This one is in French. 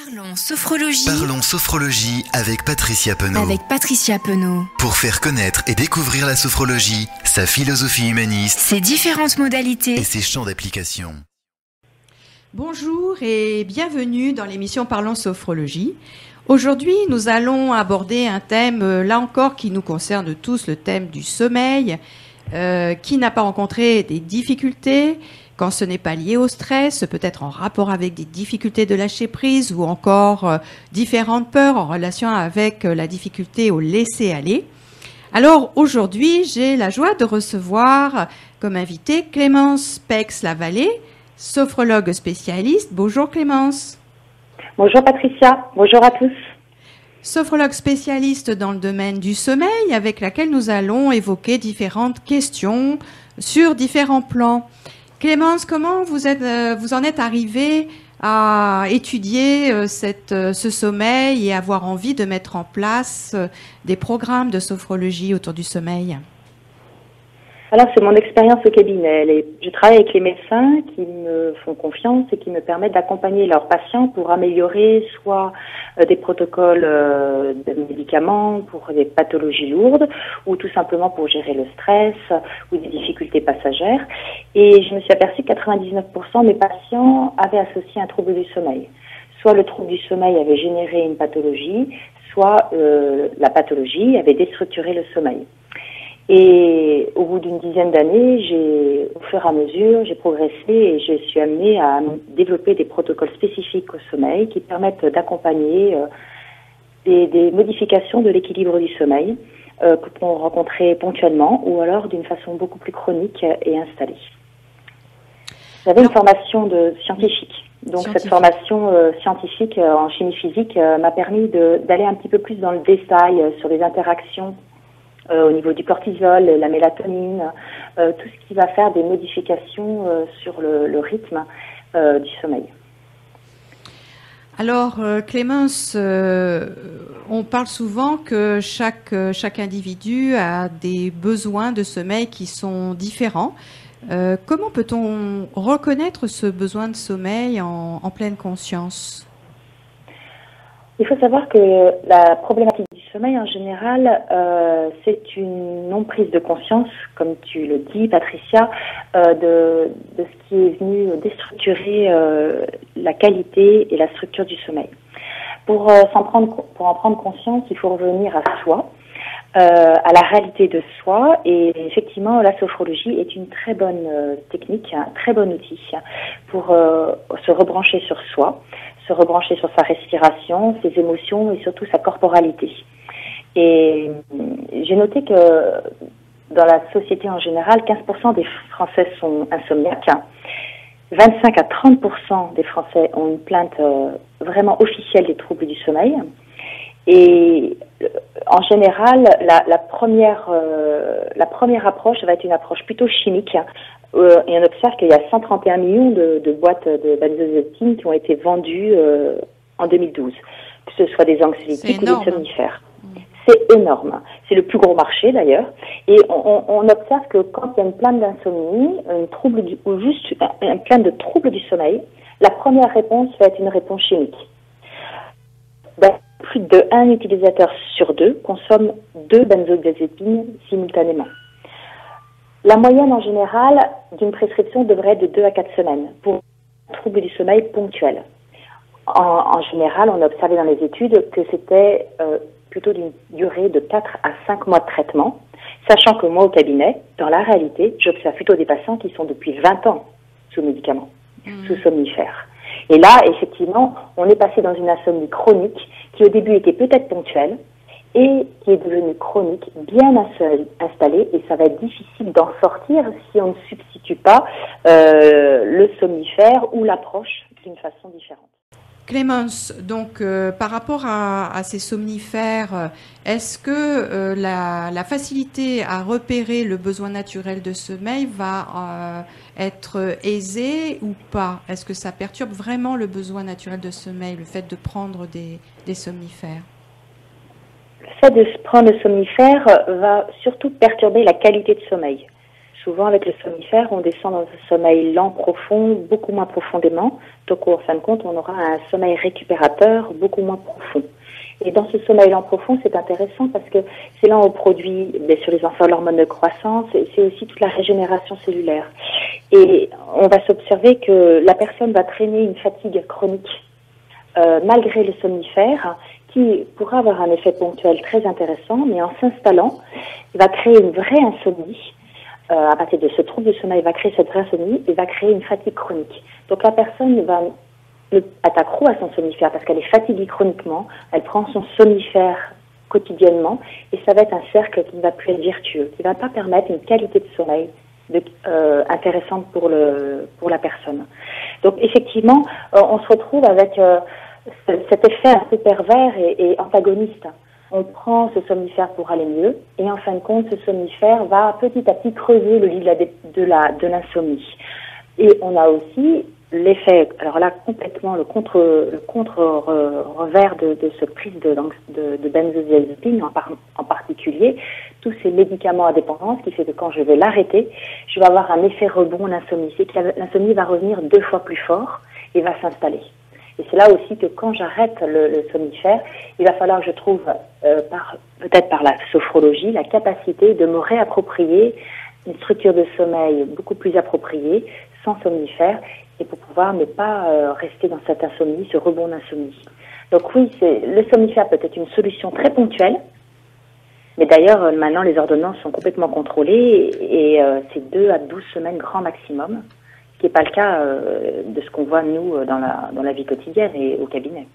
Parlons sophrologie. Parlons sophrologie avec Patricia Penaud. Pour faire connaître et découvrir la sophrologie, sa philosophie humaniste, ses différentes modalités et ses champs d'application. Bonjour et bienvenue dans l'émission Parlons sophrologie. Aujourd'hui, nous allons aborder un thème, là encore, qui nous concerne tous, le thème du sommeil. Qui n'a pas rencontré des difficultés quand ce n'est pas lié au stress, peut-être en rapport avec des difficultés de lâcher prise ou encore différentes peurs en relation avec la difficulté au laisser aller. Alors aujourd'hui, j'ai la joie de recevoir comme invité Clémence Pex-Lavallée, sophrologue spécialiste. Bonjour Clémence. Bonjour Patricia, bonjour à tous. Sophrologue spécialiste dans le domaine du sommeil, avec laquelle nous allons évoquer différentes questions sur différents plans. Clémence, comment vous en êtes arrivée à étudier ce sommeil et avoir envie de mettre en place des programmes de sophrologie autour du sommeil ? Alors, c'est mon expérience au cabinet. Je travaille avec les médecins qui me font confiance et qui me permettent d'accompagner leurs patients pour améliorer soit des protocoles de médicaments pour des pathologies lourdes ou tout simplement pour gérer le stress ou des difficultés passagères. Et je me suis aperçue que 99% de mes patients avaient associé un trouble du sommeil. Soit le trouble du sommeil avait généré une pathologie, soit la pathologie avait déstructuré le sommeil. Et au bout d'une dizaine d'années, au fur et à mesure, j'ai progressé et je suis amenée à développer des protocoles spécifiques au sommeil qui permettent d'accompagner des modifications de l'équilibre du sommeil que l'on peut rencontrer ponctuellement ou alors d'une façon beaucoup plus chronique et installée. J'avais une formation scientifique. Donc cette formation scientifique en chimie physique m'a permis d'aller un petit peu plus dans le détail sur les interactions au niveau du cortisol, la mélatonine, tout ce qui va faire des modifications sur le rythme du sommeil. Alors, Clémence, on parle souvent que chaque individu a des besoins de sommeil qui sont différents. Comment peut-on reconnaître ce besoin de sommeil en pleine conscience ? Il faut savoir que la problématique du sommeil en général, c'est une non-prise de conscience, comme tu le dis Patricia, de ce qui est venu déstructurer la qualité et la structure du sommeil. Pour en prendre conscience, il faut revenir à soi, à la réalité de soi, et effectivement la sophrologie est une très bonne technique, un très bon outil pour se rebrancher sur soi, se rebrancher sur sa respiration, ses émotions et surtout sa corporalité. Et j'ai noté que dans la société en général, 15% des Français sont insomniaques, 25 à 30% des Français ont une plainte vraiment officielle des troubles du sommeil. Et en général, la première approche va être une approche plutôt chimique. Et on observe qu'il y a 131 millions de boîtes de benzodiazépines qui ont été vendues en 2012, que ce soit des anxiolytiques ou des somnifères. C'est énorme. C'est le plus gros marché d'ailleurs. Et on observe que quand il y a une plainte d'insomnie, ou juste une plainte de trouble du sommeil, la première réponse va être une réponse chimique. Plus d'un utilisateur sur 2 consomme 2 benzodiazépines simultanément. La moyenne en général d'une prescription devrait être de 2 à 4 semaines pour un trouble du sommeil ponctuel. En général, on a observé dans les études que c'était plutôt d'une durée de 4 à 5 mois de traitement, sachant que moi au cabinet, dans la réalité, j'observe plutôt des patients qui sont depuis 20 ans sous médicaments, sous somnifères. Et là, effectivement, on est passé dans une insomnie chronique qui au début était peut-être ponctuelle et qui est devenue chronique, bien installée, et ça va être difficile d'en sortir si on ne substitue pas le somnifère ou l'approche d'une façon différente. Clémence, donc par rapport à ces somnifères, est-ce que la facilité à repérer le besoin naturel de sommeil va être aisée ou pas ? Est-ce que ça perturbe vraiment le besoin naturel de sommeil, le fait de prendre des somnifères ? Le fait de prendre le somnifère va surtout perturber la qualité de sommeil. souvent avec le somnifère, on descend dans un sommeil lent, profond, beaucoup moins profondément. Donc en fin de compte, on aura un sommeil récupérateur beaucoup moins profond. Et dans ce sommeil lent profond, c'est intéressant parce que c'est là où on produit, bien sûr, les enfants, l'hormone de croissance, et c'est aussi toute la régénération cellulaire. Et on va s'observer que la personne va traîner une fatigue chronique malgré le somnifère, qui pourra avoir un effet ponctuel très intéressant, mais en s'installant, il va créer une vraie insomnie. À partir de ce trouble du sommeil, il va créer cette vraie insomnie et va créer une fatigue chronique. Donc la personne va être accro à son somnifère parce qu'elle est fatiguée chroniquement, elle prend son somnifère quotidiennement et ça va être un cercle qui ne va plus être vertueux, qui ne va pas permettre une qualité de sommeil intéressante pour la personne. Donc effectivement, on se retrouve avec cet effet un peu pervers et antagoniste. On prend ce somnifère pour aller mieux et en fin de compte, ce somnifère va petit à petit creuser le lit de l'insomnie. Et on a aussi l'effet, alors là complètement le contre-revers de cette prise de benzodiazépine en particulier, tous ces médicaments à dépendance qui fait que quand je vais l'arrêter, je vais avoir un effet rebond l'insomnie. C'est que l'insomnie va revenir 2 fois plus fort et va s'installer. Et c'est là aussi que quand j'arrête le somnifère, il va falloir que je trouve, peut-être par la sophrologie, la capacité de me réapproprier une structure de sommeil beaucoup plus appropriée, sans somnifère, et pour pouvoir ne pas rester dans cette insomnie, ce rebond d'insomnie. Donc oui, le somnifère peut être une solution très ponctuelle, mais d'ailleurs maintenant les ordonnances sont complètement contrôlées et c'est 2 à 12 semaines grand maximum, ce qui n'est pas le cas de ce qu'on voit nous dans la vie quotidienne et au cabinet.